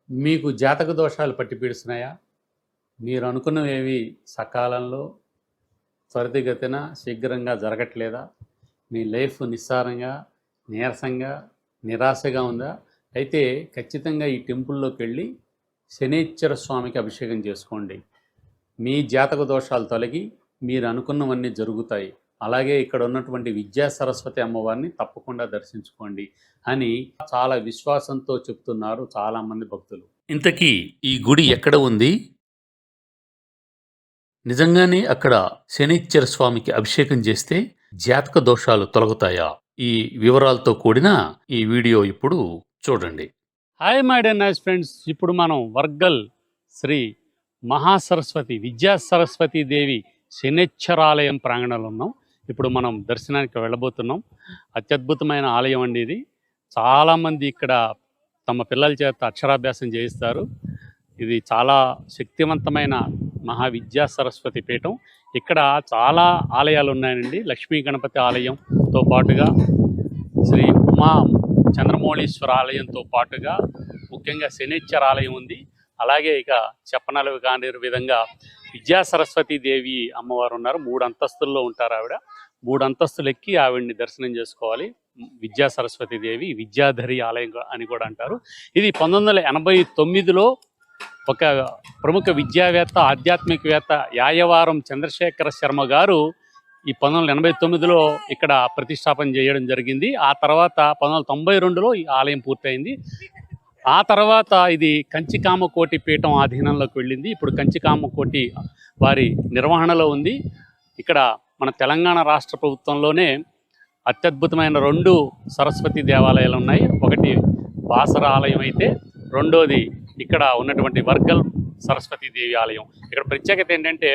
మీకు జాతక దోషాలు పట్టి పీడిస్తున్నాయా? మీరు అనుకున్నవేవి సకాలంలో, త్వరితగతిన, శీఘ్రంగా జరగట్లేదా? మీ లైఫ్ నిస్సారంగా, నీరసంగా, నిరాశగా ఉందా? అయితే ఖచ్చితంగా ఈ టెంపుల్లోకి వెళ్ళి శనీశ్వర స్వామికి అభిషేకం చేసుకోండి. మీ జాతక దోషాలు తొలగి మీరు అనుకున్నవన్నీ జరుగుతాయి. అలాగే ఇక్కడ ఉన్నటువంటి విద్యా సరస్వతి అమ్మవారిని తప్పకుండా దర్శించుకోండి అని చాలా విశ్వాసంతో చెప్తున్నారు చాలామంది భక్తులు. ఇంతకీ ఈ గుడి ఎక్కడ ఉంది? నిజంగానే అక్కడ శనీశ్వర స్వామికి అభిషేకం చేస్తే జాతక దోషాలు తొలగుతాయా? ఈ వివరాలతో కూడిన ఈ వీడియో ఇప్పుడు చూడండి. Hi my dear nice friends, ఇప్పుడు మనం వర్గల్ శ్రీ మహాసరస్వతి విద్యా సరస్వతి దేవి శనిశ్చరాలయం ప్రాంగణంలో ఉన్నాం. ఇప్పుడు మనం దర్శనానికి వెళ్ళబోతున్నాం. అత్యద్భుతమైన ఆలయం అండి ఇది. చాలామంది ఇక్కడ తమ పిల్లల చేత అక్షరాభ్యాసం చేయిస్తారు. ఇది చాలా శక్తివంతమైన మహావిద్యా సరస్వతి పీఠం. ఇక్కడ చాలా ఆలయాలు ఉన్నాయండి. లక్ష్మీ గణపతి ఆలయంతో పాటుగా శ్రీ ఉమా చంద్రమౌళీశ్వర ఆలయంతో పాటుగా ముఖ్యంగా శనిశ్చర ఆలయం ఉంది. అలాగే ఇక చెప్పనలవి కాని విధంగా విద్యా సరస్వతి దేవి అమ్మవారు ఉన్నారు. 3 అంతస్తుల్లో ఉంటారు ఆవిడ. 3 అంతస్తులు ఎక్కి ఆవిడ్ని దర్శనం చేసుకోవాలి. విద్యా సరస్వతి దేవి విద్యాధరి ఆలయం అని కూడా అంటారు. ఇది 1989లో ఒక ప్రముఖ విద్యావేత్త, ఆధ్యాత్మికవేత్త యాయవారం చంద్రశేఖర శర్మ గారు ఈ 1989లో ఇక్కడ ప్రతిష్టాపన చేయడం జరిగింది. ఆ తర్వాత 1992లో ఈ ఆలయం పూర్తయింది. ఆ తర్వాత ఇది కంచికామకోటి పీఠం ఆధీనంలోకి వెళ్ళింది. ఇప్పుడు కంచికామకోటి వారి నిర్వహణలో ఉంది. ఇక్కడ మన తెలంగాణ రాష్ట్ర ప్రభుత్వంలోనే అత్యద్భుతమైన 2 సరస్వతి దేవాలయాలు ఉన్నాయి. ఒకటి బాసర ఆలయం అయితే, రెండోది ఇక్కడ ఉన్నటువంటి వర్గల్ సరస్వతి దేవి ఆలయం. ఇక్కడ ప్రత్యేకత ఏంటంటే,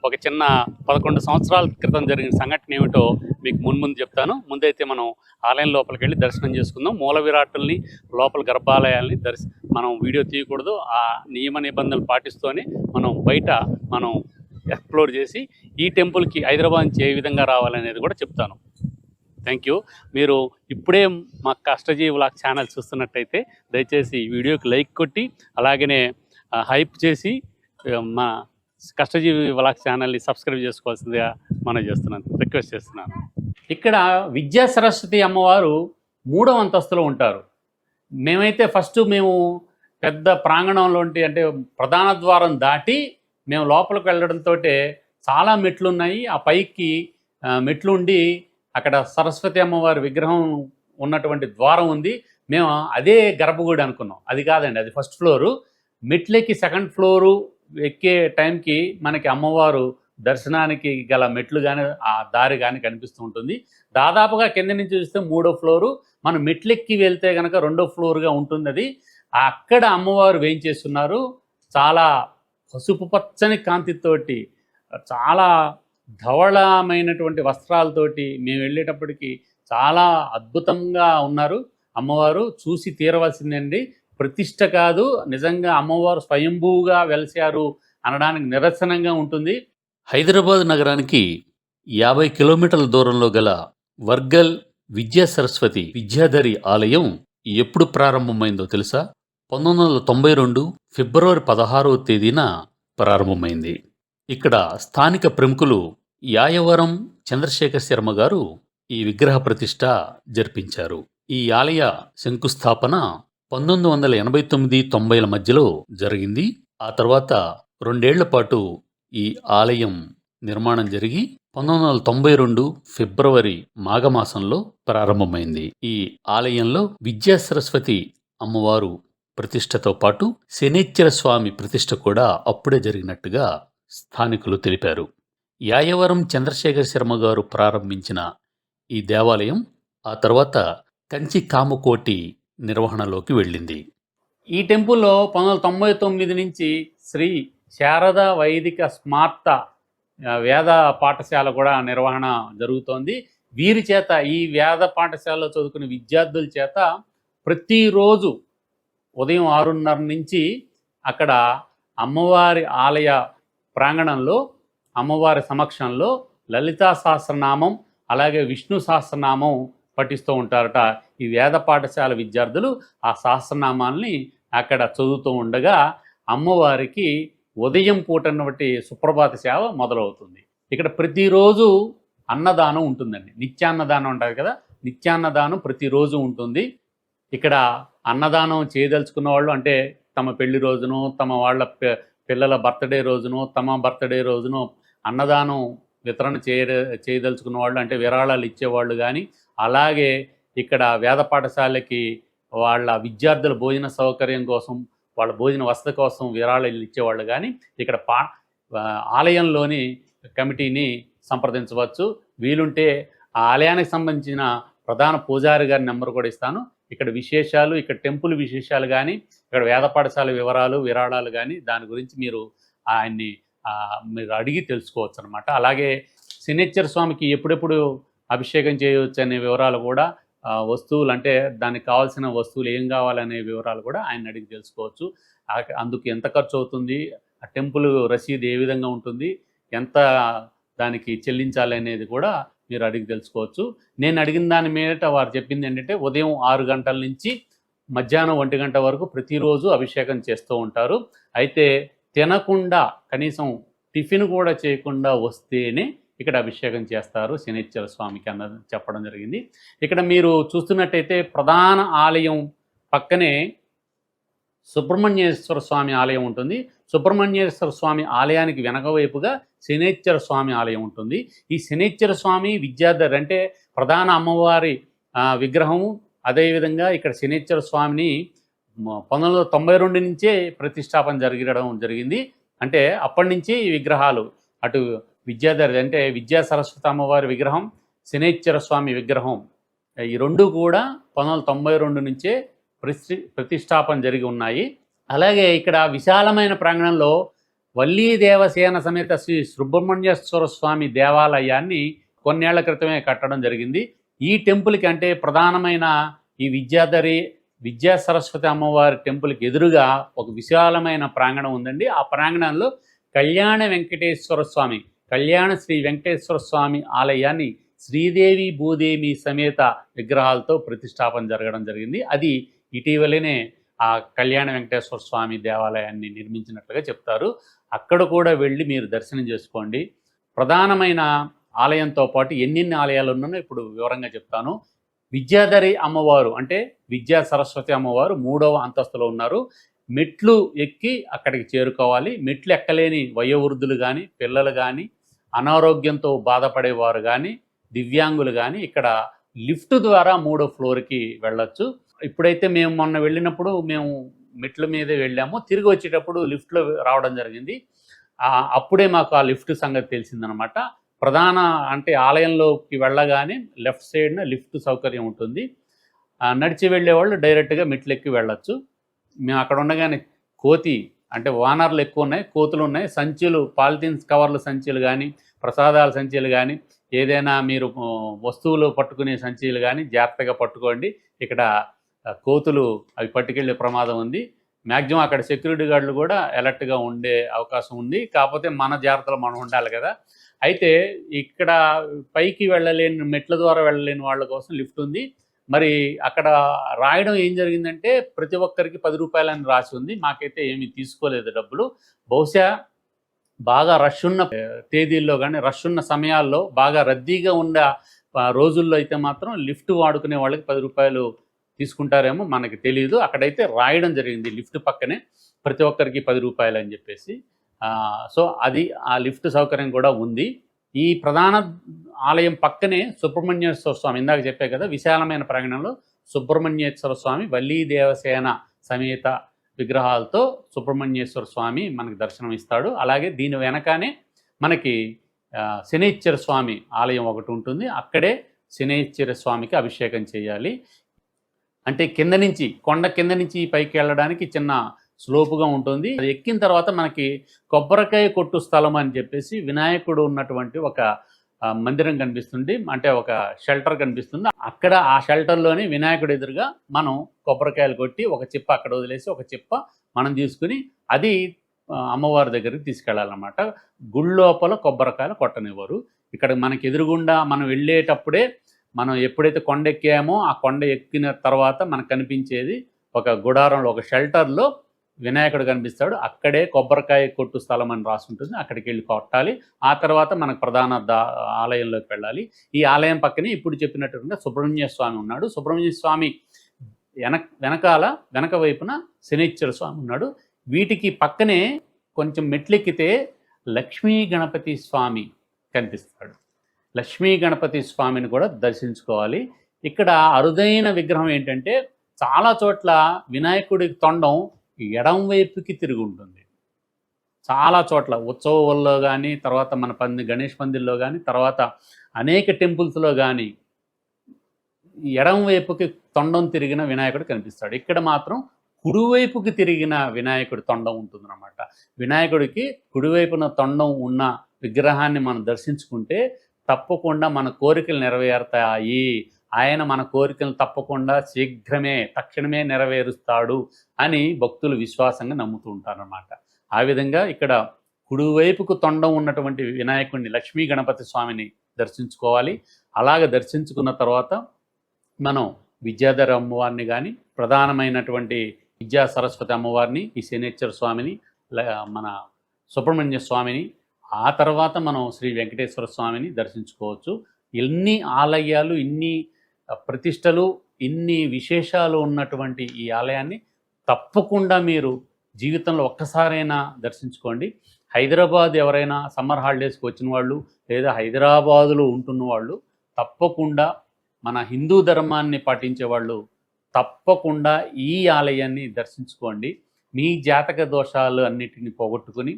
ఒక చిన్న 11 సంవత్సరాల క్రితం జరిగిన సంఘటన ఏమిటో మీకు ముందు చెప్తాను. ముందైతే మనం ఆలయం లోపలికి వెళ్ళి దర్శనం చేసుకుందాం. మూల విరాట్టుల్ని, లోపల గర్భాలయాల్ని మనం వీడియో తీయకూడదు. ఆ నియమ నిబంధనలు పాటిస్తూనే మనం ఎక్స్ప్లోర్ చేసి ఈ టెంపుల్కి హైదరాబాద్ నుంచి ఏ విధంగా రావాలనేది కూడా చెప్తాను. Thank you. మీరు ఇప్పుడే మా కష్టజీవి వ్లాగ్ ఛానల్ చూస్తున్నట్టయితే దయచేసి ఈ వీడియోకి లైక్ కొట్టి, అలాగనే హైప్ చేసి మా కష్టజీవి వ్లాగ్ ఛానల్ని సబ్స్క్రైబ్ చేసుకోవాల్సిందిగా రిక్వెస్ట్ చేస్తున్నాను. ఇక్కడ విద్యా సరస్వతి అమ్మవారు 3వ అంతస్తులో ఉంటారు. మేమైతే మేము పెద్ద ప్రాంగణంలో అంటే ప్రధాన ద్వారం దాటి మేము లోపలికి వెళ్ళడంతో చాలా మెట్లు ఉన్నాయి. ఆ పైకి మెట్లు ఉండి అక్కడ సరస్వతి అమ్మవారి విగ్రహం ఉన్నటువంటి ద్వారం ఉంది. మేము అదే గర్భగుడి అనుకున్నాం. అది కాదండి, అది ఫస్ట్ ఫ్లోరు. మెట్లెక్కి 2nd ఫ్లోరు ఎక్కే టైంకి మనకి అమ్మవారు దర్శనానికి గల మెట్లు కానీ ఆ దారి కానీ కనిపిస్తూ ఉంటుంది. దాదాపుగా కింద నుంచి చూస్తే 3వ ఫ్లోరు, మనం మెట్లెక్కి వెళ్తే కనుక 2వ ఫ్లోర్గా ఉంటుంది. అది అక్కడ అమ్మవారు వేయించేస్తున్నారు. చాలా పసుపు పచ్చని కాంతితోటి, చాలా ధవళమైనటువంటి వస్త్రాలతోటి మేము వెళ్ళేటప్పటికి చాలా అద్భుతంగా ఉన్నారు అమ్మవారు. చూసి తీరవలసిందండి. ప్రతిష్ట కాదు, నిజంగా అమ్మవారు స్వయంభూగా వెలిశారు అనడానికి నిదర్శనంగా ఉంటుంది. హైదరాబాద్ నగరానికి 50 కిలోమీటర్ల దూరంలో గల వర్గల్ విద్యా సరస్వతి విద్యాధరి ఆలయం ఎప్పుడు ప్రారంభమైందో తెలుసా? 1992 ఫిబ్రవరి 16వ తేదీన ప్రారంభమైంది. ఇక్కడ స్థానిక ప్రముఖులు యాయవరం చంద్రశేఖర్ శర్మ గారు ఈ విగ్రహ ప్రతిష్ఠ జరిపించారు. ఈ ఆలయ శంకుస్థాపన 1989-90ల మధ్యలో జరిగింది. ఆ తర్వాత 2 ఏళ్ల పాటు ఈ ఆలయం నిర్మాణం జరిగి 1992 ఫిబ్రవరి మాఘమాసంలో ప్రారంభమైంది. ఈ ఆలయంలో విద్యా సరస్వతి అమ్మవారు ప్రతిష్టతో పాటు శనీశ్వర స్వామి ప్రతిష్ఠ కూడా అప్పుడే జరిగినట్టుగా స్థానికులు తెలిపారు. యాయవరం చంద్రశేఖర శర్మ గారు ప్రారంభించిన ఈ దేవాలయం ఆ తర్వాత కంచి కామకోటి నిర్వహణలోకి వెళ్ళింది. ఈ టెంపుల్లో 1999 నుంచి శ్రీ శారదా వైదిక స్మార్త వేద పాఠశాల కూడా నిర్వహణ జరుగుతోంది. వీరి చేత, ఈ వేద పాఠశాలలో చదువుకునే విద్యార్థుల చేత ప్రతిరోజు ఉదయం 6:30 నుంచి అక్కడ అమ్మవారి ఆలయ ప్రాంగణంలో అమ్మవారి సమక్షంలో లలితా సహస్రనామం, అలాగే విష్ణు సహస్రనామం పఠిస్తూ ఉంటారట. ఈ వేద పాఠశాల విద్యార్థులు ఆ సహస్రనామాల్ని అక్కడ చదువుతూ ఉండగా అమ్మవారికి ఉదయం పూటన్నటి సుప్రభాత సేవ మొదలవుతుంది. ఇక్కడ ప్రతిరోజు అన్నదానం ఉంటుందండి. నిత్యాన్నదానం ఉంటుంది కదా, నిత్యాన్నదానం ప్రతిరోజు ఉంటుంది. ఇక్కడ అన్నదానం చేయదలుచుకున్న వాళ్ళు అంటే తమ పెళ్లి రోజును, తమ వాళ్ళ పిల్లల బర్త్డే రోజును, తమ బర్త్డే రోజును అన్నదానం వితరణ చేయదలుచుకున్న వాళ్ళు అంటే విరాళాలు ఇచ్చేవాళ్ళు కానీ, అలాగే ఇక్కడ వేద పాఠశాలకి వాళ్ళ విద్యార్థుల భోజన సౌకర్యం కోసం, వాళ్ళ భోజన వసతి కోసం విరాళాలు ఇచ్చేవాళ్ళు కానీ ఇక్కడ ఆలయంలోని కమిటీని సంప్రదించవచ్చు. వీలుంటే ఆ ఆలయానికి సంబంధించిన ప్రధాన పూజారి గారి నెంబర్ కూడా ఇస్తాను. ఇక్కడ విశేషాలు, ఇక్కడ టెంపుల్ విశేషాలు కానీ, ఇక్కడ వేద పాఠశాల వివరాలు, విరాళాలు కానీ దాని గురించి మీరు ఆయన్ని మీరు అడిగి తెలుసుకోవచ్చు అనమాట. అలాగే శనైశ్చర స్వామికి ఎప్పుడెప్పుడు అభిషేకం చేయవచ్చు అనే వివరాలు కూడా, వస్తువులు అంటే దానికి కావాల్సిన వస్తువులు ఏం కావాలనే వివరాలు కూడా ఆయన అడిగి తెలుసుకోవచ్చు. అందుకు ఎంత ఖర్చు అవుతుంది, ఆ టెంపుల్ రసీదు ఏ విధంగా ఉంటుంది, ఎంత దానికి చెల్లించాలి అనేది కూడా మీరు అడిగి తెలుసుకోవచ్చు. నేను అడిగిన దాని మీద వారు చెప్పింది ఏంటంటే ఉదయం 6 గంటల నుంచి మధ్యాహ్నం 1 గంట వరకు ప్రతిరోజు అభిషేకం చేస్తూ ఉంటారు. అయితే తినకుండా కనీసం టిఫిన్ కూడా చేయకుండా వస్తేనే ఇక్కడ అభిషేకం చేస్తారు శనైశ్చర స్వామికి అన్నది చెప్పడం జరిగింది. ఇక్కడ మీరు చూస్తున్నట్టయితే ప్రధాన ఆలయం పక్కనే సుబ్రహ్మణ్యేశ్వర స్వామి ఆలయం ఉంటుంది. సుబ్రహ్మణ్యేశ్వర స్వామి ఆలయానికి వెనక వైపుగా శనైశ్చర స్వామి ఆలయం ఉంటుంది. ఈ శనైశ్చర స్వామి విద్యాధర్ అంటే ప్రధాన అమ్మవారి విగ్రహము. అదేవిధంగా ఇక్కడ శనైశ్చర స్వామిని 1992 నుంచే ప్రతిష్టాపన జరిగింది. అంటే అప్పటి నుంచి ఈ విగ్రహాలు అటు విద్యాధర్ అంటే విద్యా సరస్వతి అమ్మవారి విగ్రహం, శనైశ్చర స్వామి విగ్రహం ఈ రెండు కూడా 1992 నుంచే ప్రతిష్టాపన జరిగి ఉన్నాయి. అలాగే ఇక్కడ విశాలమైన ప్రాంగణంలో వల్లీ దేవసేన సమేత శ్రీ సుబ్రహ్మణ్యేశ్వర స్వామి దేవాలయాన్ని కొన్నేళ్ల క్రితమే కట్టడం జరిగింది. ఈ టెంపుల్కి అంటే ప్రధానమైన ఈ విద్యా సరస్వతి అమ్మవారి టెంపుల్కి ఎదురుగా ఒక విశాలమైన ప్రాంగణం ఉందండి. ఆ ప్రాంగణంలో కళ్యాణ శ్రీ వెంకటేశ్వర స్వామి ఆలయాన్ని శ్రీదేవి భూదేవి సమేత విగ్రహాలతో ప్రతిష్టాపన జరగడం జరిగింది. అది ఇటీవలనే ఆ కళ్యాణ వెంకటేశ్వర స్వామి దేవాలయాన్ని నిర్మించినట్లుగా చెప్తారు. అక్కడ కూడా వెళ్ళి మీరు దర్శనం చేసుకోండి. ప్రధానమైన ఆలయంతో పాటు ఎన్నెన్ని ఆలయాలు ఉన్నాయో ఇప్పుడు వివరంగా చెప్తాను. విద్యాధరి అమ్మవారు అంటే విద్యా సరస్వతి అమ్మవారు 3వ అంతస్తులో ఉన్నారు. మెట్లు ఎక్కి అక్కడికి చేరుకోవాలి. మెట్లు ఎక్కలేని వయోవృద్ధులు కానీ, పిల్లలు కానీ, అనారోగ్యంతో బాధపడేవారు కానీ, దివ్యాంగులు కానీ ఇక్కడ లిఫ్ట్ ద్వారా 3వ ఫ్లోర్కి వెళ్ళొచ్చు. ఇప్పుడైతే మేము మొన్న వెళ్ళినప్పుడు మేము మెట్ల మీదే వెళ్ళాము. తిరిగి వచ్చేటప్పుడు లిఫ్ట్లో రావడం జరిగింది. అప్పుడే మాకు ఆ లిఫ్ట్ సంగతి తెలిసిందనమాట. ప్రధాన అంటే ఆలయంలోకి వెళ్ళగానే లెఫ్ట్ సైడ్న లిఫ్ట్ సౌకర్యం ఉంటుంది. నడిచి వెళ్ళేవాళ్ళు డైరెక్ట్గా మెట్లు ఎక్కి వెళ్ళొచ్చు. మేము అక్కడ ఉండగానే కోతి అంటే వానర్లు ఎక్కువ ఉన్నాయి, కోతులు ఉన్నాయి. సంచులు, పాలిథిన్ కవర్ల సంచులు కానీ, ప్రసాదాల సంచులు కానీ, ఏదైనా మీరు వస్తువులు పట్టుకునే సంచులు కానీ జాగ్రత్తగా పట్టుకోండి. ఇక్కడ కోతులు అవి పట్టుకెళ్ళే ప్రమాదం ఉంది. మ్యాక్సిమం అక్కడ సెక్యూరిటీ గార్డులు కూడా అలర్ట్గా ఉండే అవకాశం ఉంది. కాకపోతే మన జాగ్రత్తలు మనం ఉండాలి కదా. అయితే ఇక్కడ పైకి వెళ్ళలేని, మెట్ల ద్వారా వెళ్ళలేని వాళ్ళ కోసం లిఫ్ట్ ఉంది. మరి అక్కడ రాయడం ఏం జరిగిందంటే ప్రతి ఒక్కరికి 10 రూపాయలని రాసి ఉంది. మాకైతే ఏమీ తీసుకోలేదు డబ్బులు. బహుశా బాగా రష్ ఉన్న తేదీల్లో కానీ, రష్ ఉన్న సమయాల్లో, బాగా రద్దీగా ఉన్న రోజుల్లో అయితే మాత్రం లిఫ్ట్ వాడుకునే వాళ్ళకి 10 రూపాయలు తీసుకుంటారేమో, మనకి తెలియదు. అక్కడైతే రాయడం జరిగింది లిఫ్ట్ పక్కనే ప్రతి ఒక్కరికి 10 రూపాయలు అని చెప్పేసి. సో అది ఆ లిఫ్ట్ సౌకర్యం కూడా ఉంది. ఈ ప్రధాన ఆలయం పక్కనే సుబ్రహ్మణ్యేశ్వర స్వామి, ఇందాక చెప్పే కదా విశాలమైన ప్రాంగణంలో సుబ్రహ్మణ్యేశ్వర స్వామి వల్లీ దేవసేన సమేత విగ్రహాలతో సుబ్రహ్మణ్యేశ్వర స్వామి మనకి దర్శనం ఇస్తాడు. అలాగే దీని వెనకానే మనకి శనైశ్చర స్వామి ఆలయం ఒకటి ఉంటుంది. అక్కడే శనైశ్చర స్వామికి అభిషేకం చేయాలి. అంటే కింద నుంచి, కొండ కింద నుంచి పైకి వెళ్ళడానికి చిన్న స్లోపుగా ఉంటుంది. అది ఎక్కిన తర్వాత మనకి కొబ్బరికాయ కొట్టు స్థలం అని చెప్పేసి వినాయకుడు ఉన్నటువంటి ఒక మందిరం కనిపిస్తుంది. అంటే ఒక షెల్టర్ కనిపిస్తుంది. అక్కడ ఆ షెల్టర్లోని వినాయకుడు ఎదురుగా మనం కొబ్బరికాయలు కొట్టి ఒక చిప్ప అక్కడ వదిలేసి ఒక చిప్ప మనం తీసుకుని అది అమ్మవారి దగ్గరికి తీసుకెళ్ళాలన్నమాట. గుడి లోపల కొబ్బరికాయలు కొట్టనివ్వరు. ఇక్కడ మనకి ఎదురుగుండా మనం వెళ్ళేటప్పుడే, మనం ఎప్పుడైతే కొండ ఎక్కామో ఆ కొండ ఎక్కిన తర్వాత మనకు కనిపించేది ఒక గుడారంలో ఒక షెల్టర్లో వినాయకుడు కనిపిస్తాడు. అక్కడే కొబ్బరికాయ కొట్టు స్థలం అని రాసి ఉంటుంది. అక్కడికి వెళ్ళి కొట్టాలి. ఆ తర్వాత మనకు ప్రధాన ఆలయంలోకి వెళ్ళాలి. ఈ ఆలయం పక్కనే ఇప్పుడు చెప్పినట్టుగా సుబ్రహ్మణ్య స్వామి ఉన్నాడు. సుబ్రహ్మణ్య స్వామి వెనక వైపున శనీశ్వర స్వామి ఉన్నాడు. వీటికి పక్కనే కొంచెం మెట్లెక్కితే లక్ష్మీ గణపతి స్వామి కనిపిస్తాడు. లక్ష్మీ గణపతి స్వామిని కూడా దర్శించుకోవాలి. ఇక్కడ అరుదైన విగ్రహం ఏంటంటే చాలా చోట్ల వినాయకుడి తొండం ఎడం వైపుకి తిరిగి ఉంటుంది. చాలా చోట్ల ఉత్సవాల్లో కానీ, తర్వాత మన గణేష్ పందిల్లో కానీ, తర్వాత అనేక టెంపుల్స్లో కానీ ఎడం వైపుకి తొండం తిరిగిన వినాయకుడు కనిపిస్తాడు. ఇక్కడ మాత్రం కుడివైపుకి తిరిగిన వినాయకుడి తొండం ఉంటుందన్నమాట. వినాయకుడికి కుడివైపున తొండం ఉన్న విగ్రహాన్ని మనం దర్శించుకుంటే తప్పకుండా మన కోరికలు నెరవేరుతాయి. ఆయన మన కోరికలను తప్పకుండా తక్షణమే నెరవేరుస్తాడు అని భక్తులు విశ్వాసంగా నమ్ముతూ ఉంటారన్నమాట. ఆ విధంగా ఇక్కడ కుడివైపుకు తొండం ఉన్నటువంటి వినాయకుడిని, లక్ష్మీ గణపతి స్వామిని దర్శించుకోవాలి. అలాగ దర్శించుకున్న తర్వాత మనం విద్యాధర అమ్మవారిని కానీ, ప్రధానమైనటువంటి విద్యా సరస్వతి అమ్మవారిని, ఈ శనేశ్వర స్వామిని, మన సుబ్రహ్మణ్య స్వామిని, ఆ తర్వాత మనం శ్రీ వెంకటేశ్వర స్వామిని దర్శించుకోవచ్చు. ఇన్ని ఆలయాలు, ఇన్ని ప్రతిష్టలు, ఇన్ని విశేషాలు ఉన్నటువంటి ఈ ఆలయాన్ని తప్పకుండా మీరు జీవితంలో ఒక్కసారైనా దర్శించుకోండి. హైదరాబాద్ ఎవరైనా సమ్మర్ హాలిడేస్కి వచ్చిన వాళ్ళు, లేదా హైదరాబాదులో ఉంటున్న వాళ్ళు తప్పకుండా, మన హిందూ ధర్మాన్ని పాటించే వాళ్ళు తప్పకుండా ఈ ఆలయాన్ని దర్శించుకోండి. మీ జాతక దోషాలు అన్నిటిని పోగొట్టుకుని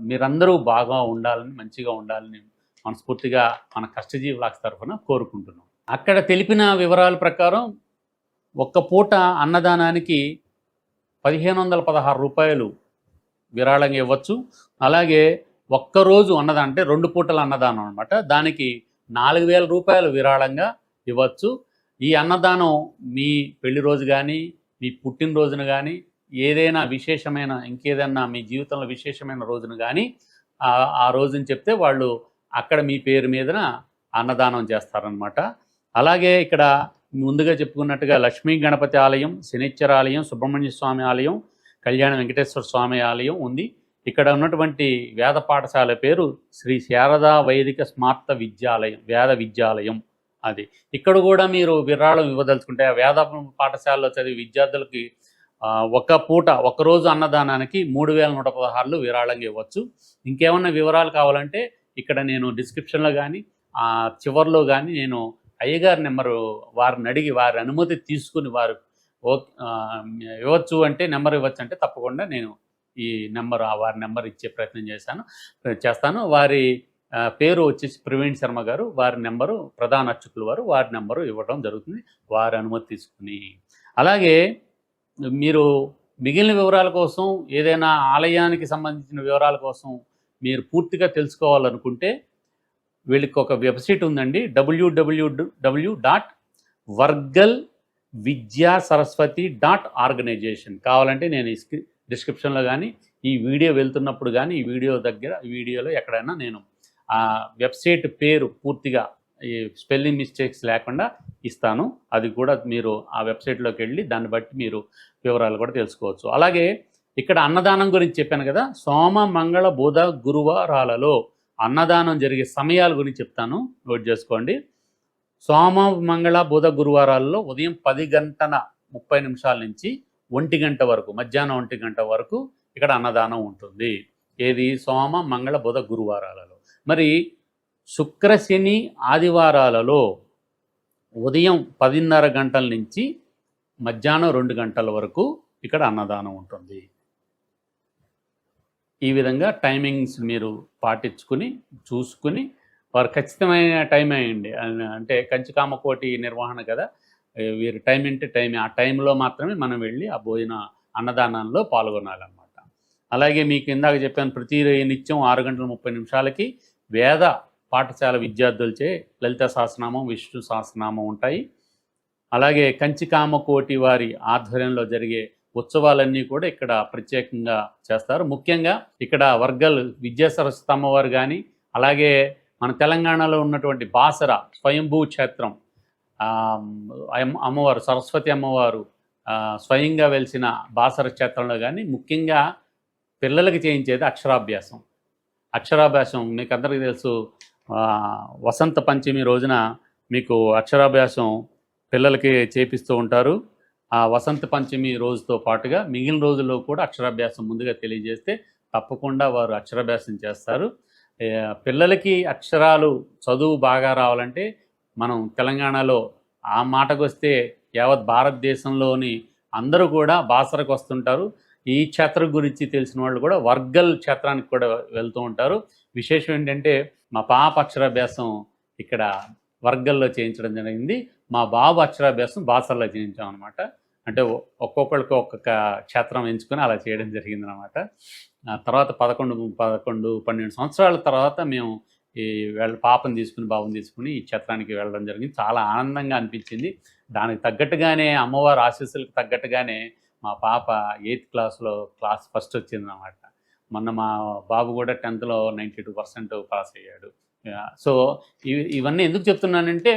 మీరందరూ బాగా ఉండాలని, మంచిగా ఉండాలని మనస్ఫూర్తిగా మన కష్టజీవి వ్లాగ్స్ తరఫున కోరుకుంటున్నాం. అక్కడ తెలిపిన వివరాల ప్రకారం ఒక్క పూట అన్నదానానికి 1516 రూపాయలు విరాళంగా ఇవ్వచ్చు. అలాగే ఒక్కరోజు అన్నదానం అంటే 2 పూటల అన్నదానం అనమాట, దానికి 4000 రూపాయలు విరాళంగా ఇవ్వచ్చు. ఈ అన్నదానం మీ పెళ్లి రోజు కానీ, మీ పుట్టినరోజున కానీ, ఏదైనా విశేషమైన, ఇంకేదన్నా మీ జీవితంలో విశేషమైన రోజును కానీ ఆ రోజుని చెప్తే వాళ్ళు అక్కడ మీ పేరు మీదన అన్నదానం చేస్తారనమాట. అలాగే ఇక్కడ ముందుగా చెప్పుకున్నట్టుగా లక్ష్మీ గణపతి ఆలయం, శనిశ్చర ఆలయం, సుబ్రహ్మణ్య స్వామి ఆలయం, కళ్యాణ వెంకటేశ్వర స్వామి ఆలయం ఉంది. ఇక్కడ ఉన్నటువంటి వేద పాఠశాల పేరు శ్రీ శారదా వైదిక స్మార్త విద్యాలయం, వేద విద్యాలయం. అది ఇక్కడ కూడా మీరు విరాళం ఇవ్వదలుచుకుంటే ఆ వేద పాఠశాలలో చదివే విద్యార్థులకి ఒకరోజు అన్నదానానికి 3116 విరాళంగా ఇవ్వచ్చు. ఇంకేమన్నా వివరాలు కావాలంటే ఇక్కడ నేను డిస్క్రిప్షన్లో కానీ చివరిలో కానీ నేను అయ్యగారి నెంబరు వారిని అడిగి వారి అనుమతి తీసుకుని వారు ఇవ్వచ్చు అంటే నెంబర్ ఇవ్వచ్చు అంటే తప్పకుండా నేను ఈ వారి నెంబర్ ఇచ్చే ప్రయత్నం చేస్తాను. వారి పేరు వచ్చేసి ప్రవీణ్ శర్మ గారు, వారి నెంబరు ప్రధాన అర్చకులు వారి నెంబరు ఇవ్వడం జరుగుతుంది వారి అనుమతి తీసుకుని. అలాగే మీరు మిగిలిన వివరాల కోసం, ఏదైనా ఆలయానికి సంబంధించిన వివరాల కోసం మీరు పూర్తిగా తెలుసుకోవాలనుకుంటే వీళ్ళకి ఒక వెబ్సైట్ ఉందండి, www.vargalvidyasaraswati.organization. కావాలంటే నేను డిస్క్రిప్షన్లో కానీ, ఈ వీడియో వెళ్తున్నప్పుడు కానీ, ఈ వీడియోలో ఎక్కడైనా నేను ఆ వెబ్సైట్ పేరు పూర్తిగా ఈ స్పెల్లింగ్ మిస్టేక్స్ లేకుండా ఇస్తాను. అది కూడా మీరు ఆ వెబ్సైట్లోకి వెళ్ళి దాన్ని బట్టి మీరు వివరాలు కూడా తెలుసుకోవచ్చు. అలాగే ఇక్కడ అన్నదానం గురించి చెప్పాను కదా, సోమ మంగళ బుధ గురువారాలలో అన్నదానం జరిగే సమయాల గురించి చెప్తాను, నోట్ చేసుకోండి. సోమ మంగళ బుధ గురువారాలలో ఉదయం 10:30 నుంచి 1 గంట వరకు, మధ్యాహ్నం 1 గంట వరకు ఇక్కడ అన్నదానం ఉంటుంది. ఏది? సోమ మంగళ బుధ గురువారాలలో. మరి శుక్ర శని ఆదివారాలలో ఉదయం 10:30 గంటల నుంచి మధ్యాహ్నం 2 గంటల వరకు ఇక్కడ అన్నదానం ఉంటుంది. ఈ విధంగా టైమింగ్స్ మీరు పాటించుకుని చూసుకుని వారు ఖచ్చితమైన టైం అయ్యండి. అంటే కంచికామకోటి నిర్వహణ కదా, వీరు టైం అంటే టైమే, ఆ టైంలో మాత్రమే మనం వెళ్ళి ఆ భోజన అన్నదానంలో పాల్గొనాలన్నమాట. అలాగే మీకు ఇందాక చెప్పాను, ప్రతి నిత్యం 6:30 వేద పాఠశాల విద్యార్థులచే లలిత సహస్రనామం, విష్ణు సహస్రనామం ఉంటాయి. అలాగే కంచికామకోటి వారి ఆధ్వర్యంలో జరిగే ఉత్సవాలన్నీ కూడా ఇక్కడ ప్రత్యేకంగా చేస్తారు. ముఖ్యంగా ఇక్కడ వర్గల్ విద్యా సరస్వతి అమ్మవారు కానీ, అలాగే మన తెలంగాణలో ఉన్నటువంటి బాసర స్వయంభూ క్షేత్రం అమ్మవారు, సరస్వతి అమ్మవారు స్వయంగా వెలిసిన బాసర క్షేత్రంలో కానీ ముఖ్యంగా పిల్లలకి చేయించేది అక్షరాభ్యాసం. అక్షరాభ్యాసం మీకు అందరికీ తెలుసు. వసంత పంచమి రోజున మీకు అక్షరాభ్యాసం పిల్లలకి చేపిస్తూ ఉంటారు. ఆ వసంత పంచమి రోజుతో పాటుగా మిగిలిన రోజుల్లో కూడా అక్షరాభ్యాసం ముందుగా తెలియజేస్తే తప్పకుండా వారు అక్షరాభ్యాసం చేస్తారు. పిల్లలకి అక్షరాలు చదువు బాగా రావాలంటే మనం తెలంగాణలో ఆ మాటకు వస్తే యావత్ భారతదేశంలోని అందరూ కూడా బాసరకు వస్తుంటారు. ఈ క్షేత్రం గురించి తెలిసిన వాళ్ళు కూడా వర్గల్ క్షేత్రానికి కూడా వెళ్తూ ఉంటారు. విశేషం ఏంటంటే మా పాప అక్షరాభ్యాసం ఇక్కడ వర్గల్లో చేయించడం జరిగింది. మా బాబు అక్షరాభ్యాసం బాసర్లో చేయించాం అనమాట. అంటే ఒక్కొక్కరికి ఒక్కొక్క క్షేత్రం ఎంచుకొని అలా చేయడం జరిగింది అనమాట. తర్వాత 12 సంవత్సరాల తర్వాత మేము పాపను తీసుకుని బాబుని తీసుకుని ఈ క్షేత్రానికి వెళ్ళడం జరిగింది. చాలా ఆనందంగా అనిపించింది. దానికి తగ్గట్టుగానే అమ్మవారి ఆశీస్సులకు తగ్గట్టుగానే మా పాప 8th క్లాస్ ఫస్ట్ వచ్చింది అన్నమాట. మొన్న మా బాబు కూడా 10thలో 92% పాస్ అయ్యాడు. సో ఇవన్నీ ఎందుకు చెప్తున్నానంటే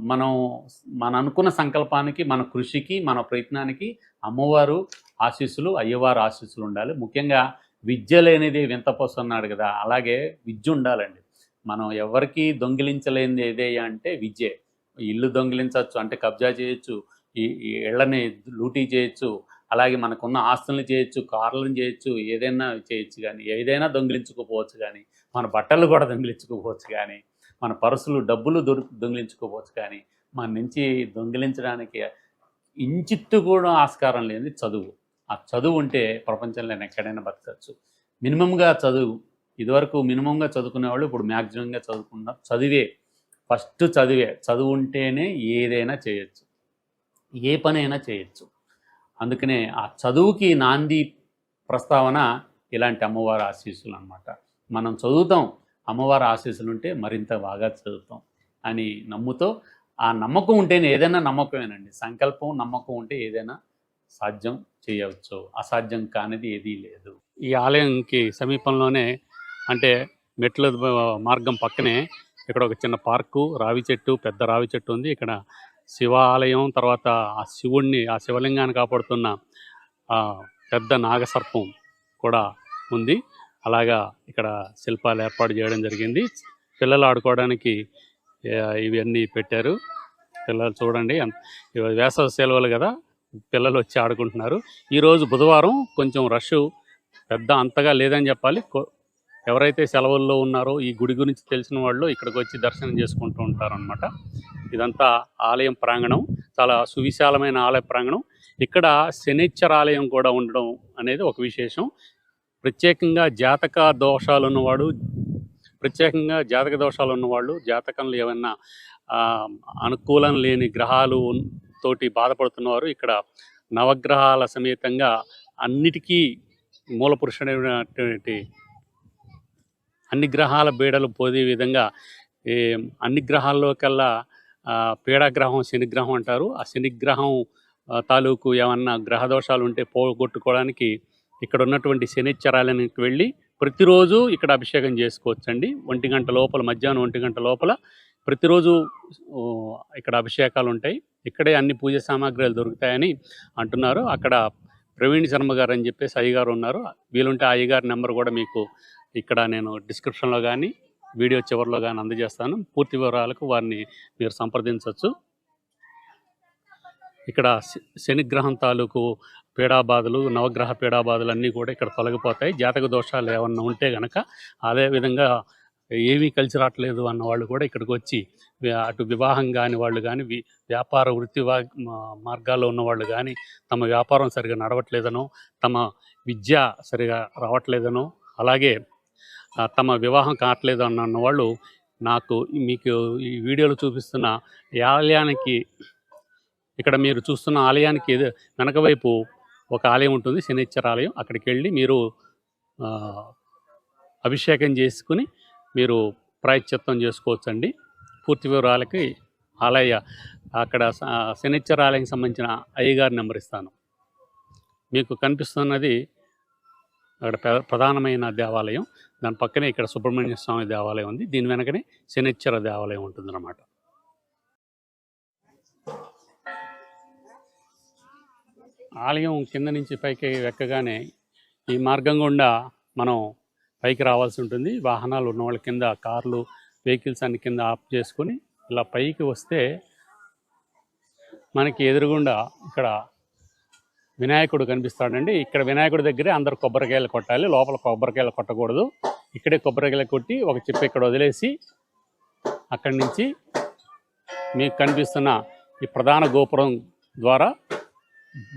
మన అనుకున్న సంకల్పానికి, మన కృషికి, మన ప్రయత్నానికి అమ్మవారు ఆశీస్సులు, అయ్యవారు ఆశీస్సులు ఉండాలి. ముఖ్యంగా విద్య లేనిది వింతపోసు అన్నాడు కదా, అలాగే విద్య ఉండాలండి. మనం ఎవరికి దొంగిలించలేనిది ఏదయ్యా అంటే విద్యే. ఇల్లు దొంగిలించవచ్చు, అంటే కబ్జా చేయొచ్చు, ఈ ఇళ్ళని లూటీ చేయొచ్చు, అలాగే మనకున్న ఆస్తుల్ని చేయొచ్చు, కార్లను చేయొచ్చు, ఏదైనా చేయొచ్చు. కానీ ఏదైనా దొంగిలించుకోపోవచ్చు. కానీ మన బట్టలు కూడా దొంగిలించుకోపోవచ్చు. కానీ మన పర్సులు, డబ్బులు దొంగిలించుకోపోవచ్చు. కానీ మన నుంచి దొంగిలించడానికి ఇంచిత్తు కూడా ఆస్కారం లేనిది చదువు. ఆ చదువు ఉంటే ప్రపంచంలో ఎక్కడైనా బతకచ్చు. మినిమంగా చదువు, ఇదివరకు మినిమంగా చదువుకునేవాళ్ళు ఇప్పుడు మ్యాక్సిమంగా చదువుకున్నారు. ఫస్ట్ చదువు ఉంటేనే ఏదైనా చేయొచ్చు, ఏ పనైనా చేయొచ్చు. అందుకనే ఆ చదువుకి నాంది ప్రస్తావన ఇలాంటి అమ్మవారి ఆశీస్సులు అన్నమాట. మనం చదువుతాం, అమ్మవారి ఆశీస్సులు ఉంటే మరింత బాగా చదువుతాం అని నమ్ముతో, ఆ నమ్మకం ఉంటేనే ఏదైనా నమ్మకమేనండి. సంకల్పం, నమ్మకం ఉంటే ఏదైనా సాధ్యం చేయవచ్చు. అసాధ్యం కానిది ఏదీ లేదు. ఈ ఆలయంకి సమీపంలోనే, అంటే మెట్ల మార్గం పక్కనే ఇక్కడ ఒక చిన్న పార్కు, రావి చెట్టు, పెద్ద రావి చెట్టు ఉంది. ఇక్కడ శివాలయం, తర్వాత ఆ శివుణ్ణి, ఆ శివలింగాన్ని కాపాడుతున్న పెద్ద నాగసర్పం కూడా ఉంది. అలాగా ఇక్కడ శిల్పాలు ఏర్పాటు చేయడం జరిగింది. పిల్లలు ఆడుకోవడానికి ఇవన్నీ పెట్టారు. పిల్లలు చూడండి, వేసవి సెలవులు కదా, పిల్లలు వచ్చి ఆడుకుంటున్నారు. ఈరోజు బుధవారం, కొంచెం రష్ పెద్ద అంతగా లేదని చెప్పాలి. ఎవరైతే సెలవుల్లో ఉన్నారో ఈ గుడి గురించి తెలిసిన వాళ్ళు ఇక్కడికి వచ్చి దర్శనం చేసుకుంటూ ఉంటారు అన్నమాట. ఇదంతా ఆలయం ప్రాంగణం, చాలా సువిశాలమైన ఆలయ ప్రాంగణం. ఇక్కడ శనిశ్చర ఆలయం కూడా ఉండడం అనేది ఒక విశేషం. ప్రత్యేకంగా జాతక దోషాలు ఉన్నవాళ్ళు, జాతకంలో ఏమైనా అనుకూలం లేని గ్రహాలు తోటి బాధపడుతున్నవారు ఇక్కడ నవగ్రహాల సమేతంగా అన్నిటికీ మూలపురుషుడైనటువంటి అన్ని గ్రహాల బీడలు పోదే విధంగా అన్ని గ్రహాల్లోకల్లా పీడాగ్రహం శనిగ్రహం అంటారు. ఆ శనిగ్రహం తాలూకు ఏమన్నా గ్రహదోషాలు ఉంటే పోగొట్టుకోవడానికి ఇక్కడ ఉన్నటువంటి శనిశ్చరాలయానికి వెళ్ళి ప్రతిరోజు ఇక్కడ అభిషేకం చేసుకోవచ్చండి. 1 గంట లోపల, మధ్యాహ్నం 1 గంట లోపల ప్రతిరోజు ఇక్కడ అభిషేకాలు ఉంటాయి. ఇక్కడే అన్ని పూజ సామాగ్రిలు దొరుకుతాయని అంటున్నారు. అక్కడ ప్రవీణ్ శర్మ గారు అని చెప్పేసి అయ్యగారు ఉన్నారు. వీలుంటే ఆ అయ్యగారి నెంబర్ కూడా మీకు ఇక్కడ నేను డిస్క్రిప్షన్లో కానీ వీడియో చివరిలో కానీ అందజేస్తాను. పూర్తి వివరాలకు వారిని మీరు సంప్రదించవచ్చు. ఇక్కడ శనిగ్రహం తాలూకు పీడాబాధలు, నవగ్రహ పీడాబాధలు అన్నీ కూడా ఇక్కడ తొలగిపోతాయి. జాతక దోషాలు ఏమన్నా ఉంటే కనుక, అదేవిధంగా ఏమీ కలిసి రావట్లేదు అన్న వాళ్ళు కూడా ఇక్కడికి వచ్చి, అటు వివాహం కాని వాళ్ళు కానీ, వ్యాపార వృత్తి మార్గాల్లో ఉన్నవాళ్ళు కానీ, తమ వ్యాపారం సరిగా నడవట్లేదనో, తమ విద్య సరిగా రావట్లేదనో, అలాగే తమ వివాహం కావట్లేదు అన్న వాళ్ళు మీకు ఈ వీడియోలో చూపిస్తున్న ఈ ఆలయానికి, ఇక్కడ మీరు చూస్తున్న ఆలయానికి వెనక వైపు ఒక ఆలయం ఉంటుంది, శనిశ్చర ఆలయం. అక్కడికి వెళ్ళి మీరు అభిషేకం చేసుకుని మీరు ప్రాయశ్చిత్తం చేసుకోవచ్చండి. పూర్తి వివరాలకి అక్కడ శనిశ్చర ఆలయం సంబంధించిన అయ్యగారి నెంబర్ ఇస్తాను. మీకు కనిపిస్తున్నది అక్కడ ప్రధానమైన దేవాలయం. దాని పక్కనే ఇక్కడ సుబ్రహ్మణ్య స్వామి దేవాలయం ఉంది. దీని వెనకనే శనిశ్చర దేవాలయం ఉంటుందన్నమాట. ఆలయం కింద నుంచి పైకి ఎక్కగానే ఈ మార్గం గుండా మనం పైకి రావాల్సి ఉంటుంది. వాహనాలు ఉన్న వాళ్ళ కింద కార్లు వెహికల్స్ అన్ని కింద ఆఫ్ చేసుకొని ఇలా పైకి వస్తే మనకి ఎదురుగుండా ఇక్కడ వినాయకుడు కనిపిస్తాడండి. ఇక్కడ వినాయకుడి దగ్గరే అందరు కొబ్బరికాయలు కొట్టాలి. లోపల కొబ్బరికాయలు కొట్టకూడదు. ఇక్కడే కొబ్బరికాయలు కొట్టి ఒక చిప్ప ఇక్కడ వదిలేసి అక్కడి నుంచి మీకు కనిపిస్తున్న ఈ ప్రధాన గోపురం ద్వారా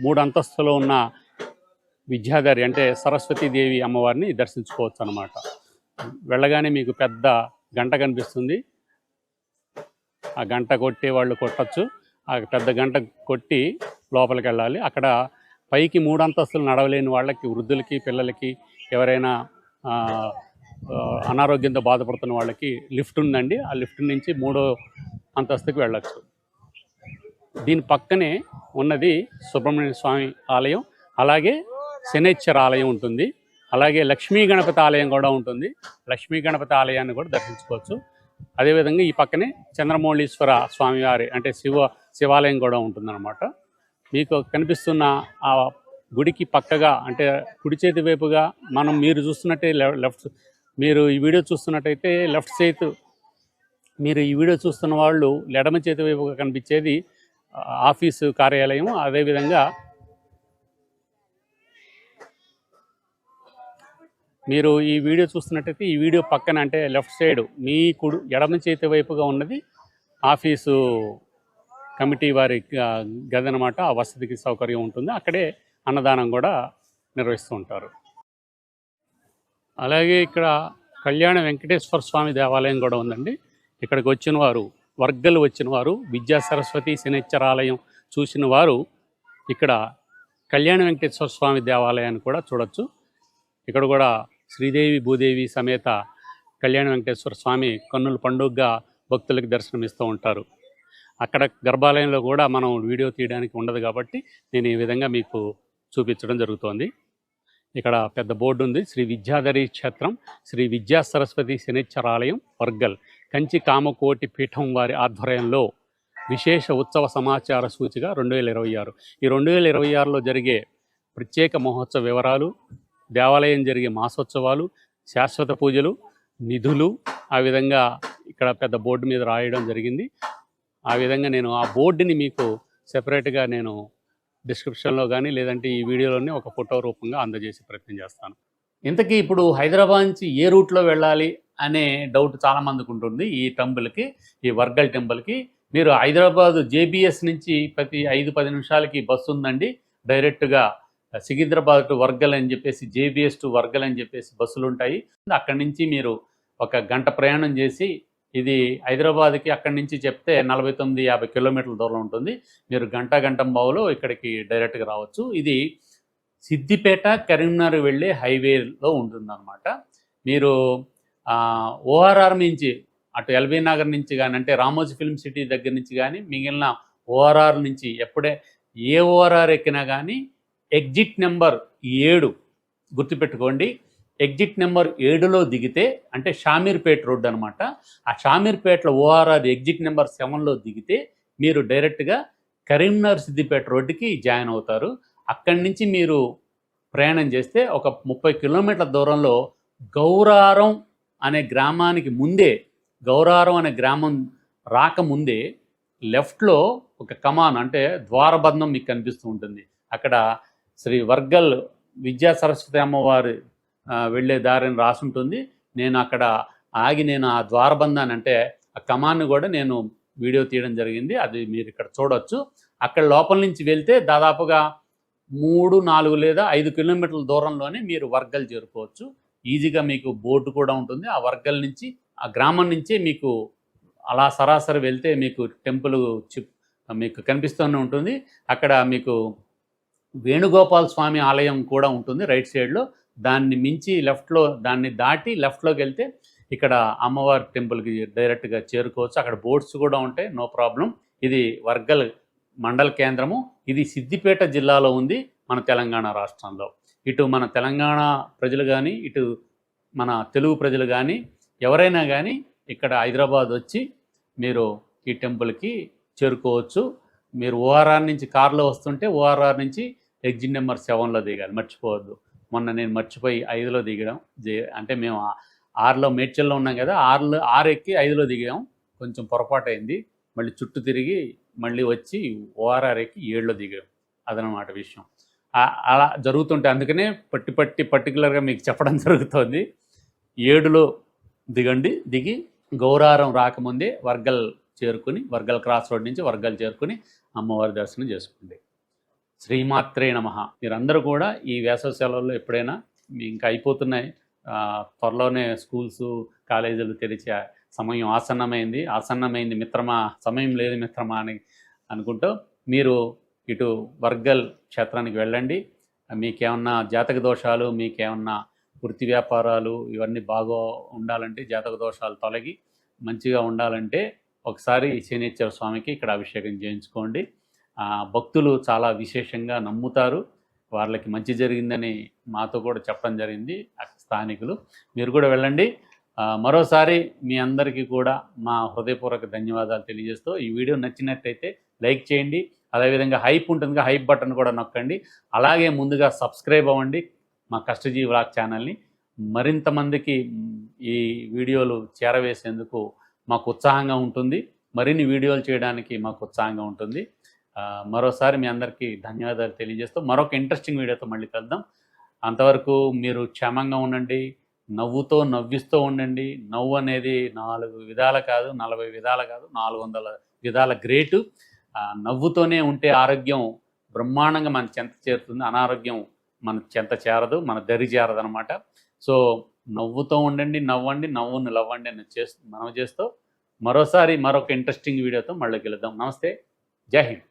3 అంతస్తులో ఉన్న విద్యాధరి అంటే సరస్వతీదేవి అమ్మవారిని దర్శించుకోవచ్చు అన్నమాట. వెళ్ళగానే మీకు పెద్ద గంట కనిపిస్తుంది. ఆ గంట కొట్టే వాళ్ళు కొట్టచ్చు. ఆ పెద్ద గంట కొట్టి లోపలికి వెళ్ళాలి. అక్కడ పైకి 3 అంతస్తులు నడవలేని వాళ్ళకి, వృద్ధులకి, పిల్లలకి, ఎవరైనా అనారోగ్యంతో బాధపడుతున్న వాళ్ళకి లిఫ్ట్ ఉందండి. ఆ లిఫ్ట్ నుంచి 3వ అంతస్తుకి వెళ్ళచ్చు. దీని పక్కనే ఉన్నది సుబ్రహ్మణ్య స్వామి ఆలయం, అలాగే శనైశ్చర ఆలయం ఉంటుంది. అలాగే లక్ష్మీ గణపతి ఆలయం కూడా ఉంటుంది. లక్ష్మీ గణపతి ఆలయాన్ని కూడా దర్శించుకోవచ్చు. అదేవిధంగా ఈ పక్కనే చంద్రమౌళీశ్వర స్వామివారి అంటే శివాలయం కూడా ఉంటుందన్నమాట. మీకు కనిపిస్తున్న ఆ గుడికి పక్కగా అంటే కుడి చేతి వైపుగా మీరు చూస్తున్నట్టే మీరు ఈ వీడియో చూస్తున్నట్టయితే లెఫ్ట్ సైడ్ మీరు ఈ వీడియో చూస్తున్న వాళ్ళు ఎడమ చేతి వైపుగా కనిపించేది ఆఫీసు కార్యాలయం. అదేవిధంగా మీరు ఈ వీడియో చూస్తున్నట్టయితే ఈ వీడియో పక్కన అంటే లెఫ్ట్ సైడ్ మీ ఎడమ చేతి వైపుగా ఉన్నది ఆఫీసు కమిటీ వారి గది అన్నమాట. ఆ వసతికి సౌకర్యం ఉంటుంది. అక్కడే అన్నదానం కూడా నిర్వహిస్తూ ఉంటారు. అలాగే ఇక్కడ కళ్యాణ వెంకటేశ్వర స్వామి దేవాలయం కూడా ఉందండి. ఇక్కడికి వచ్చిన వారు, వర్గలు వచ్చిన వారు, విద్యా సరస్వతి శనైశ్చర ఆలయం చూసిన వారు ఇక్కడ కళ్యాణ వెంకటేశ్వర స్వామి దేవాలయాన్ని కూడా చూడొచ్చు. ఇక్కడ కూడా శ్రీదేవి భూదేవి సమేత కళ్యాణ వెంకటేశ్వర స్వామి కన్నుల పండుగగా భక్తులకు దర్శనమిస్తూ ఉంటారు. అక్కడ గర్భాలయంలో కూడా మనం వీడియో తీయడానికి ఉండదు కాబట్టి నేను ఈ విధంగా మీకు చూపించడం జరుగుతోంది. ఇక్కడ పెద్ద బోర్డు ఉంది. శ్రీ విద్యాధరి క్షేత్రం, శ్రీ విద్యా సరస్వతి శనైశ్చర ఆలయం, వర్గల్, కంచి కామకోటి పీఠం వారి ఆధ్వర్యంలో విశేష ఉత్సవ సమాచార సూచిక 2026. ఈ 2026లో జరిగే ప్రత్యేక మహోత్సవ వివరాలు, దేవాలయం జరిగే మాసోత్సవాలు, శాశ్వత పూజలు, నిధులు, ఆ విధంగా ఇక్కడ పెద్ద బోర్డు మీద రాయడం జరిగింది. ఆ విధంగా నేను ఆ బోర్డుని మీకు సెపరేట్గా నేను డిస్క్రిప్షన్లో కానీ లేదంటే ఈ వీడియోలోనే ఒక ఫోటో రూపంగా అందజేసే ప్రయత్నం చేస్తాను. ఇంతకీ ఇప్పుడు హైదరాబాద్ నుంచి ఏ రూట్లో వెళ్ళాలి అనే డౌట్ చాలామందికి ఉంటుంది. ఈ టెంపుల్కి, ఈ వర్గల్ టెంపుల్కి మీరు హైదరాబాద్ జేబీఎస్ నుంచి ప్రతి 5-10 నిమిషాలకి బస్సు ఉందండి. డైరెక్ట్గా సికింద్రాబాద్ టు వర్గల్ అని చెప్పేసి, జేబీఎస్ టు వర్గల్ అని చెప్పేసి బస్సులు ఉంటాయి. అక్కడి నుంచి మీరు 1 గంట ప్రయాణం చేసి, ఇది హైదరాబాద్కి అక్కడి నుంచి చెప్తే 49-50 కిలోమీటర్ల దూరం ఉంటుంది. మీరు గంటంబావులో ఇక్కడికి డైరెక్ట్గా రావచ్చు. ఇది సిద్దిపేట కరీంనగర్ వెళ్ళే హైవేలో ఉంటుందన్నమాట. మీరు ఓఆర్ఆర్ నుంచి అటు ఎల్బీ నగర్ నుంచి కానీ అంటే రామోజీ ఫిల్మ్ సిటీ దగ్గర నుంచి కానీ మిగిలిన ఓఆర్ఆర్ నుంచి ఏ ఓఆర్ఆర్ ఎక్కినా కానీ ఎగ్జిట్ నెంబర్ 7 గుర్తుపెట్టుకోండి. ఎగ్జిట్ నెంబర్ 7లో దిగితే అంటే షామీర్పేట రోడ్ అనమాట. ఆ షామీర్పేటలో ఓఆర్ఆర్ ఎగ్జిట్ నెంబర్ 7లో దిగితే మీరు డైరెక్ట్గా కరీంనగర్ సిద్దిపేట రోడ్డుకి జాయిన్ అవుతారు. అక్కడి నుంచి మీరు ప్రయాణం చేస్తే ఒక 30 కిలోమీటర్ల దూరంలో గౌరారం అనే గ్రామానికి ముందే, గౌరారం అనే గ్రామం రాకముందే లెఫ్ట్లో ఒక కమాన్ అంటే ద్వారబంధం మీకు కనిపిస్తూ ఉంటుంది. అక్కడ శ్రీ వర్గల్ విద్యా సరస్వతి అమ్మవారి వెళ్ళే దారిని రాసుంటుంది. నేను అక్కడ ఆగి నేను ఆ ద్వారబంధాన్ని అంటే ఆ కమాన్ని కూడా నేను వీడియో తీయడం జరిగింది. అది మీరు ఇక్కడ చూడవచ్చు. అక్కడ లోపల నుంచి వెళ్తే దాదాపుగా 3, 4 లేదా 5 కిలోమీటర్ల దూరంలోనే మీరు వర్గల్ చేరుకోవచ్చు. ఈజీగా మీకు బోర్డు కూడా ఉంటుంది. ఆ వర్గల్ నుంచి ఆ గ్రామం నుంచే మీకు అలా సరాసరి వెళ్తే మీకు టెంపుల్ మీకు కనిపిస్తూనే ఉంటుంది. అక్కడ మీకు వేణుగోపాల్ స్వామి ఆలయం కూడా ఉంటుంది రైట్ సైడ్లో. దాన్ని మించి లెఫ్ట్లో, దాన్ని దాటి లెఫ్ట్లోకి వెళ్తే ఇక్కడ అమ్మవారి టెంపుల్కి డైరెక్ట్గా చేరుకోవచ్చు. అక్కడ బోర్డ్స్ కూడా ఉంటాయి, నో ప్రాబ్లం. ఇది వర్గల్ మండల కేంద్రము. ఇది సిద్దిపేట జిల్లాలో ఉంది, మన తెలంగాణ రాష్ట్రంలో. ఇటు మన తెలంగాణ ప్రజలు కానీ, ఇటు మన తెలుగు ప్రజలు కానీ, ఎవరైనా కానీ ఇక్కడ హైదరాబాద్ వచ్చి మీరు ఈ టెంపుల్కి చేరుకోవచ్చు. మీరు ఓఆర్ఆర్ నుంచి కారులో వస్తుంటే ఓఆర్ఆర్ నుంచి ఎగ్జిట్ నెంబర్ 7లో దిగాలి, మర్చిపోవద్దు. మొన్న నేను మర్చిపోయి 5లో దిగడం, అంటే మేము 6లో మేడ్చల్లో ఉన్నాం కదా, 6 ఎక్కి 5లో దిగాం, కొంచెం పొరపాటు అయింది. మళ్ళీ చుట్టూ తిరిగి మళ్ళీ వచ్చి ఓఆర్ఆర్ ఎక్కి 7లో దిగాం. అదనమాట విషయం. అలా జరుగుతుంటే అందుకనే పర్టికులర్గా మీకు చెప్పడం జరుగుతుంది. 7లో దిగండి, దిగి గౌరారం రాకముందే వర్గల్ చేరుకుని, వర్గల్ క్రాస్ రోడ్ నుంచి వర్గల్ చేరుకుని అమ్మవారి దర్శనం చేసుకోండి. శ్రీమాత్రే నమః. మీరందరూ కూడా ఈ వేసవి సెలవుల్లో ఎప్పుడైనా ఇంకా అయిపోతున్నాయి, త్వరలోనే స్కూల్స్ కాలేజీలు తెరిచే సమయం ఆసన్నమైంది మిత్రమా, సమయం లేదు మిత్రమా అని అనుకుంటూ మీరు ఇటు వర్గల్ క్షేత్రానికి వెళ్ళండి. మీకేమన్నా జాతక దోషాలు, మీకేమన్నా వృత్తి వ్యాపారాలు ఇవన్నీ బాగా ఉండాలంటే, జాతక దోషాలు తొలగి మంచిగా ఉండాలంటే ఒకసారి శనీశ్వర స్వామికి ఇక్కడ అభిషేకం చేయించుకోండి. భక్తులు చాలా విశేషంగా నమ్ముతారు, వాళ్ళకి మంచి జరిగిందని మాతో కూడా చెప్పడం జరిగింది స్థానికులు. మీరు కూడా వెళ్ళండి. మరోసారి మీ అందరికీ కూడా మా హృదయపూర్వక ధన్యవాదాలు తెలియజేస్తూ, ఈ వీడియో నచ్చినట్టయితే లైక్ చేయండి. అదేవిధంగా హైప్ ఉంటుంది, హైప్ బటన్ కూడా నొక్కండి. అలాగే ముందుగా సబ్స్క్రైబ్ అవ్వండి మా కష్టజీవి వ్లాగ్ ఛానల్ని. మరింత మందికి ఈ వీడియోలు చేరవేసేందుకు మాకు ఉత్సాహంగా ఉంటుంది, మరిన్ని వీడియోలు చేయడానికి మాకు ఉత్సాహంగా ఉంటుంది. మరోసారి మీ అందరికీ ధన్యవాదాలు తెలియజేస్తూ మరొక ఇంట్రెస్టింగ్ వీడియోతో మళ్ళీ కలుద్దాం. అంతవరకు మీరు క్షేమంగా ఉండండి, నవ్విస్తూ ఉండండి. నవ్వు అనేది 4 విధాలు కాదు, 40 విధాలు కాదు, 400 విధాల గ్రేటు. నవ్వుతోనే ఉంటే ఆరోగ్యం బ్రహ్మాండంగా మన చెంత చేరుతుంది, అనారోగ్యం మన చెంత చేరదు, మన దరి చేరదు అనమాట. సో నవ్వుతూ ఉండండి, నవ్వును లవ్వండి అని మనం చేస్తూ మరోసారి మరొక ఇంట్రెస్టింగ్ వీడియోతో మళ్ళీ కలుద్దాం. నమస్తే, జై హింద్.